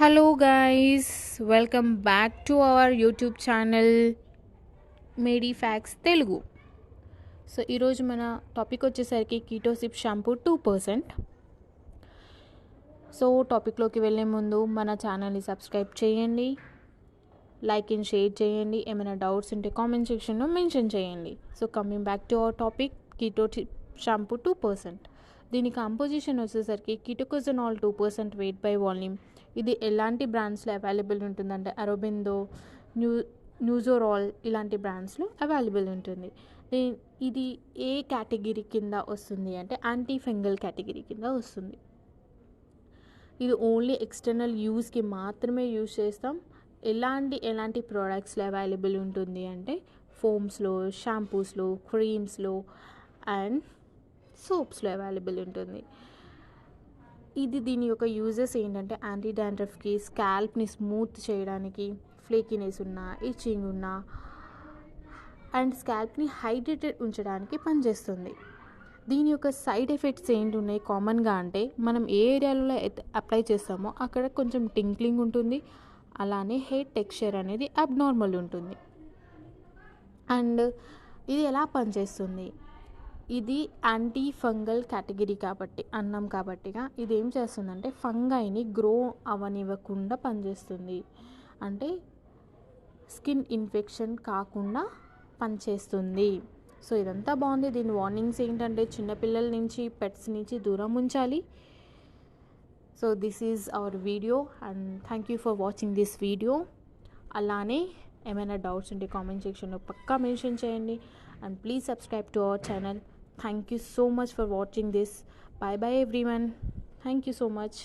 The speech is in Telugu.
Hello guys, welcome back to our YouTube channel Medi Facts Telugu. So ఈరోజు మన టాపిక్ వచ్చేసరికి కీటో సిప్ షాంపూ 2%. సో టాపిక్లోకి వెళ్ళే ముందు మన ఛానల్ని సబ్స్క్రైబ్ చేయండి, లైక్ అండ్ షేర్ చేయండి. ఏమైనా డౌట్స్ ఉంటే కామెంట్ సెక్షన్లో మెన్షన్ చేయండి. So coming back to our topic, keto SIP shampoo 2%. దీని కాంపోజిషన్ వచ్చేసరికి కీటోకోజనాల్ 2% వెయిట్ బై వాల్యూమ్. ఇది ఎలాంటి బ్రాండ్స్లో అవైలబుల్ ఉంటుందంటే అరోబిందో, న్యూజోరాల్ ఇలాంటి బ్రాండ్స్లో అవైలబుల్ ఉంటుంది. ఇది ఏ కేటగిరీ కింద వస్తుంది అంటే యాంటీ ఫంగల్ కేటగిరీ కింద వస్తుంది. ఇది ఓన్లీ ఎక్స్టర్నల్ యూస్కి మాత్రమే యూజ్ చేస్తాం. ఎలాంటి ప్రోడక్ట్స్లో అవైలబుల్ ఉంటుంది అంటే ఫోమ్స్లో, షాంపూస్లో, క్రీమ్స్లో అండ్ సోప్స్లో అవైలబుల్ ఉంటుంది. దీని యొక్క యూజెస్ ఏంటంటే యాంటీ డాండ్రఫ్కి, స్కాల్ప్ని స్మూత్ చేయడానికి, ఫ్లేకినెస్ ఉన్నా, ఇచ్చింగ్ ఉన్నా అండ్ స్కాల్ప్ని హైడ్రేటెడ్ ఉంచడానికి పనిచేస్తుంది. దీని యొక్క సైడ్ ఎఫెక్ట్స్ ఏంటి ఉన్నాయి కామన్గా అంటే మనం ఏ ఏరియాలో అప్లై చేస్తామో అక్కడ కొంచెం టింక్లింగ్ ఉంటుంది, అలానే హెయిర్ టెక్స్చర్ అనేది అబ్నార్మల్ ఉంటుంది. అండ్ ఇది ఎలా పనిచేస్తుంది, ఇది యాంటీ ఫంగల్ కేటగిరీ కాబట్టిగా ఇది ఏం చేస్తుందంటే ఫంగైని గ్రో అవనివ్వకుండా పనిచేస్తుంది. అంటే స్కిన్ ఇన్ఫెక్షన్ కాకుండా పనిచేస్తుంది. సో ఇదంతా బాగుంది. దీని వార్నింగ్స్ ఏంటంటే చిన్నపిల్లల నుంచి, పెట్స్ నుంచి దూరం ఉంచాలి. So this is our video and thank you for watching this video. అలానే ఏమైనా డౌట్స్ ఉంటే కామెంట్ సెక్షన్లో పక్కా మెన్షన్ చేయండి and please subscribe to our channel. Thank you so much for watching this. Bye bye everyone. Thank you so much.